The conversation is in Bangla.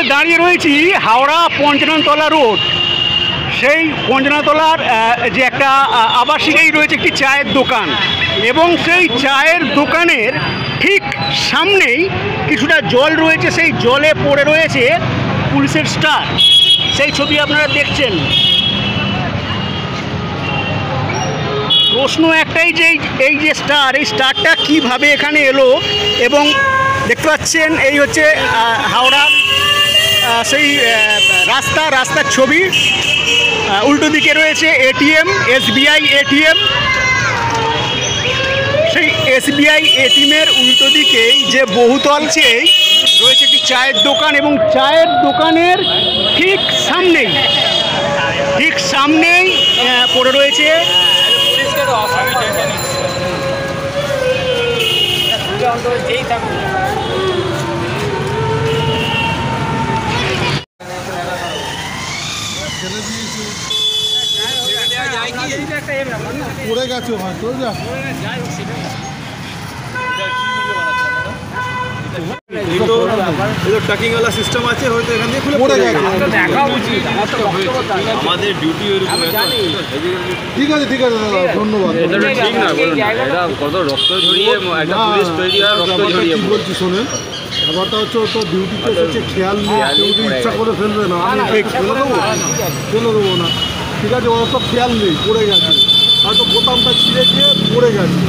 মুহূর্তে দাঁড়িয়ে রয়েছি হাওড়া পঞ্চাননতলা রোড। সেই পঞ্চাননতলার যে একটা আবাসিকেই রয়েছে একটি চায়ের দোকান, এবং সেই চায়ের দোকানের ঠিক সামনেই কিছুটা জল রয়েছে। সেই জলে পড়ে রয়েছে পুলিশের স্টার। সেই ছবি আপনারা দেখছেন। প্রশ্ন একটাই যে এই যে স্টার, এই স্টারটা কীভাবে এখানে এলো। এবং দেখতে পাচ্ছেন এই হচ্ছে হাওড়া সেই রাস্তার ছবি। উল্টো দিকে রয়েছে এটিএম, এসবিআই এটিএম। সেই এসবিআই এটিএমের উল্টো দিকেই যে বহুতল সেই রয়েছে একটি চায়ের দোকান, এবং চায়ের দোকানের ঠিক সামনেই পড়ে রয়েছে পড়ে গেছে হয়তো। টাকিংওয়ালা সিস্টেম আছে, হয়তো এখান থেকে পড়ে গেছে। আমাদের ডিউটি ঠিক আছে দাদা, ধন্যবাদ। ঠিক না, বলুন এটা কত রক্ত ঝরিয়ে একটা পুলিশ তৈরি হয়, রক্ত ঝরিয়ে বলছি শোনেন। ব্যাপারটা হচ্ছে তো ডিউটিতে এসেছে, খেয়াল নিয়ে কেউ যদি ইচ্ছা করে ফেলবে না, আমি ফেলে দেবো না। ঠিক আছে, ওরা তো খেয়াল নেই, পড়ে গেছে, হয়তো বোতামটা ছিঁড়ে গিয়ে পড়ে গেছে।